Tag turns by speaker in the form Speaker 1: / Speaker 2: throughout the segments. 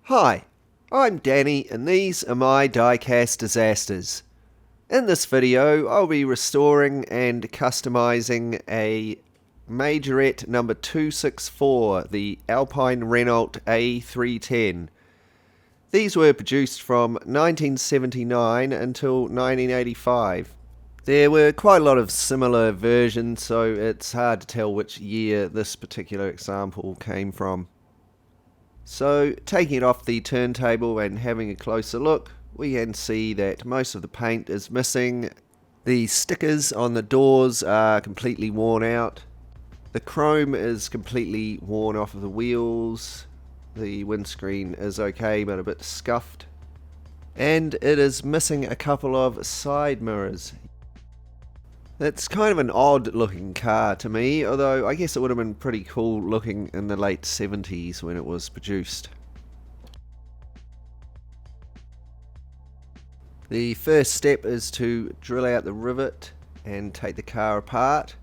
Speaker 1: Hi, I'm Danny and these are my Diecast Disasters. In this video I'll be restoring and customizing a Majorette number 264, the Alpine Renault A310. These were produced from 1979 until 1985. There were quite a lot of similar versions, so it's hard to tell which year this particular example came from. So, taking it off the turntable and having a closer look, we can see that most of the paint is missing. The stickers on the doors are completely worn out. The chrome is completely worn off of the wheels. The windscreen is okay but a bit scuffed. And it is missing a couple of side mirrors. It's kind of an odd looking car to me, although I guess it would have been pretty cool looking in the late 70s when it was produced. The first step is to drill out the rivet and take the car apart.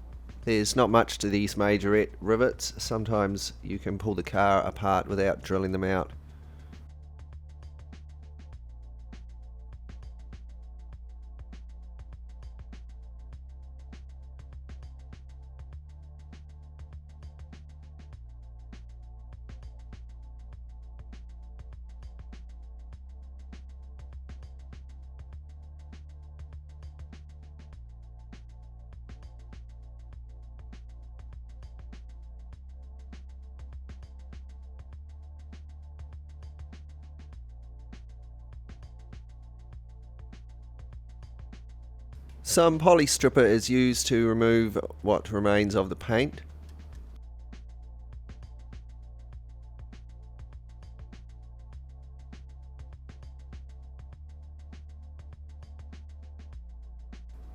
Speaker 1: There's not much to these Majorette rivets. Sometimes you can pull the car apart without drilling them out. Some polystripper is used to remove what remains of the paint.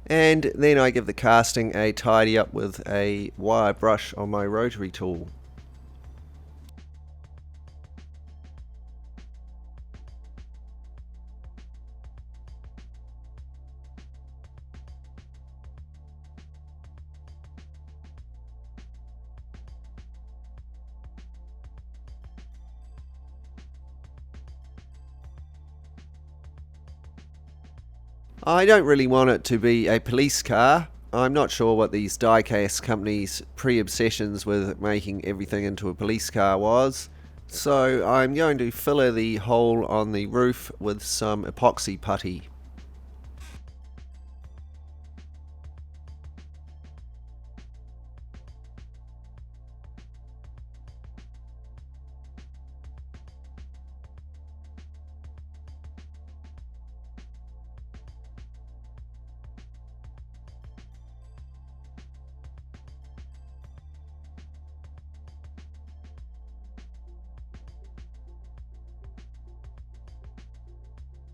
Speaker 1: And then I give the casting a tidy up with a wire brush on my rotary tool. I don't really want it to be a police car. I'm not sure what these diecast companies' pre-obsessions with making everything into a police car was. So I'm going to filler the hole on the roof with some epoxy putty.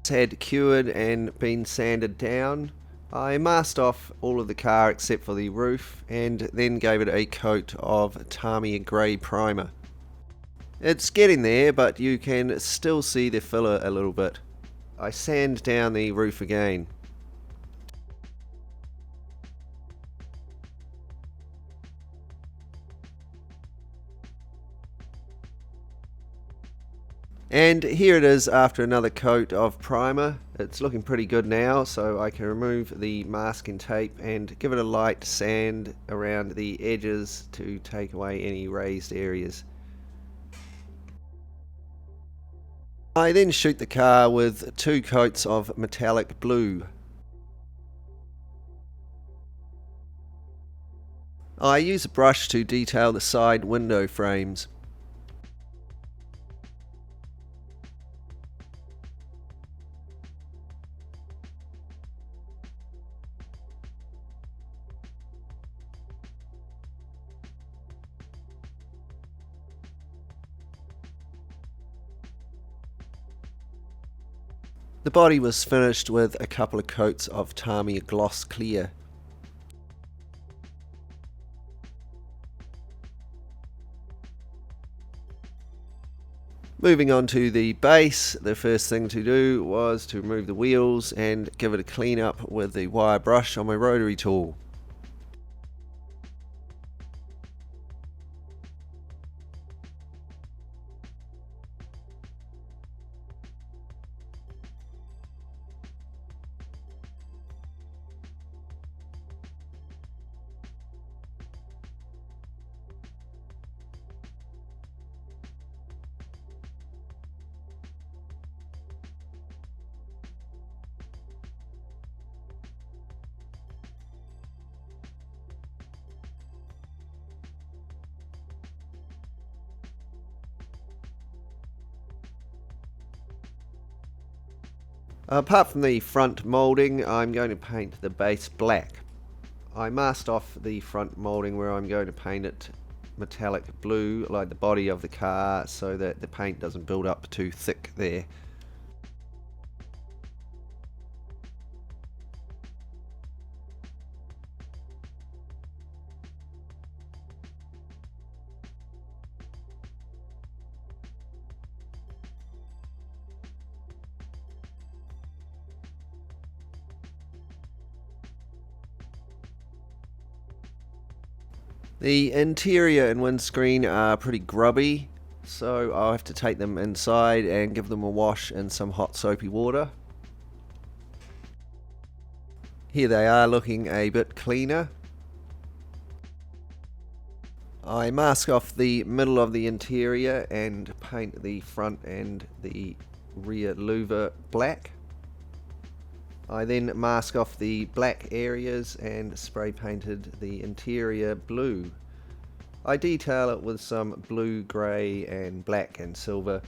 Speaker 1: Had cured and been sanded down. I masked off all of the car except for the roof and then gave it a coat of Tamiya grey primer. It's getting there, but you can still see the filler a little bit. I sand down the roof again. And here it is after another coat of primer. It's looking pretty good now, so I can remove the masking tape and give it a light sand around the edges to take away any raised areas. I then shoot the car with 2 coats of metallic blue. I use a brush to detail the side window frames. The body was finished with a couple of coats of Tamiya Gloss Clear. Moving on to the base, the first thing to do was to remove the wheels and give it a clean up with the wire brush on my rotary tool. Apart from the front moulding, I'm going to paint the base black. I masked off the front moulding where I'm going to paint it metallic blue like the body of the car so that the paint doesn't build up too thick there. The interior and windscreen are pretty grubby, so I'll have to take them inside and give them a wash in some hot soapy water. Here they are looking a bit cleaner. I mask off the middle of the interior and paint the front and the rear louver black. I then mask off the black areas and spray painted the interior blue. I detail it with some blue, grey and black and silver.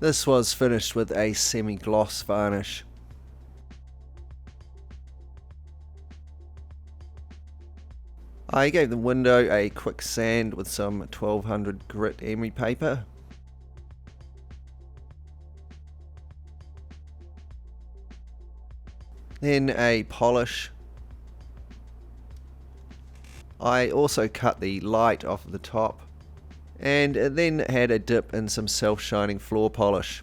Speaker 1: This was finished with a semi-gloss varnish. I gave the window a quick sand with some 1200 grit emery paper. Then a polish. I also cut the light off the top, and then had a dip in some self-shining floor polish.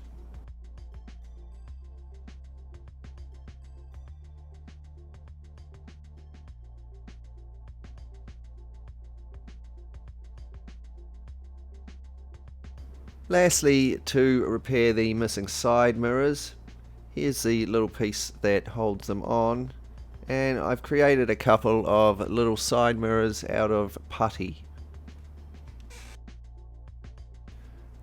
Speaker 1: Lastly, to repair the missing side mirrors, here's the little piece that holds them on, and I've created a couple of little side mirrors out of putty.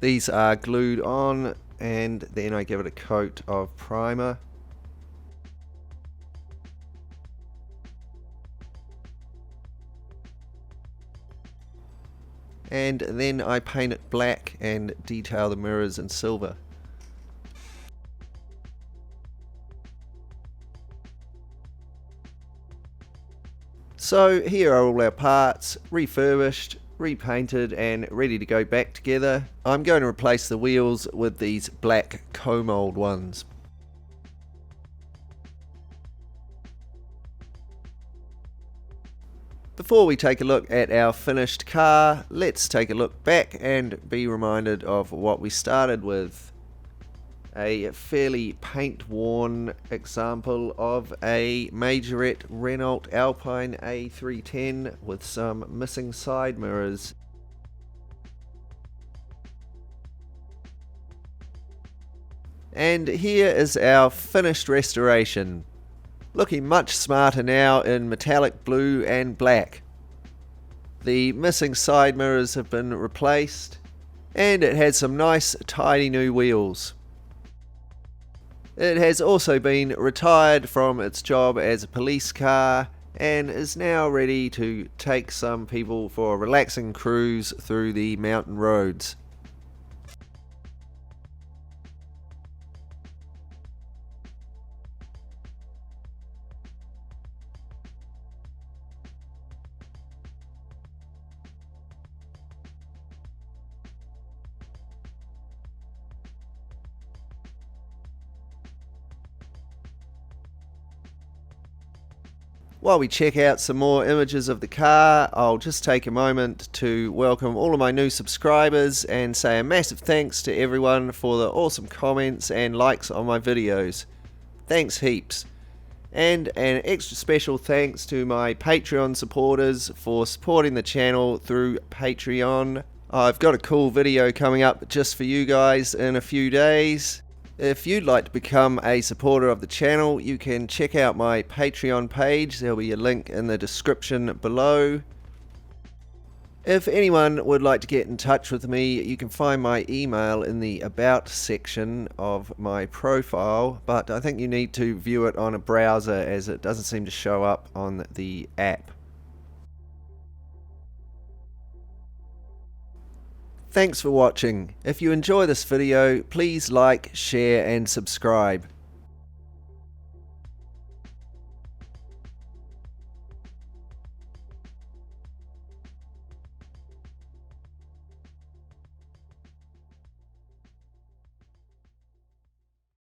Speaker 1: These are glued on, and then I give it a coat of primer. And then I paint it black and detail the mirrors in silver. So here are all our parts, refurbished, repainted and ready to go back together. I'm going to replace the wheels with these black co-mold ones. Before we take a look at our finished car, let's take a look back and be reminded of what we started with. A fairly paint-worn example of a Majorette Renault Alpine A310 with some missing side mirrors. And here is our finished restoration. Looking much smarter now in metallic blue and black. The missing side mirrors have been replaced, and it had some nice tidy new wheels. It has also been retired from its job as a police car and is now ready to take some people for a relaxing cruise through the mountain roads. While we check out some more images of the car, I'll just take a moment to welcome all of my new subscribers and say a massive thanks to everyone for the awesome comments and likes on my videos. Thanks heaps. And an extra special thanks to my Patreon supporters for supporting the channel through Patreon. I've got a cool video coming up just for you guys in a few days. If you'd like to become a supporter of the channel, you can check out my Patreon page. There'll be a link in the description below. If anyone would like to get in touch with me, you can find my email in the About section of my profile, but I think you need to view it on a browser as it doesn't seem to show up on the app. Thanks for watching. If you enjoy this video, please like, share and subscribe.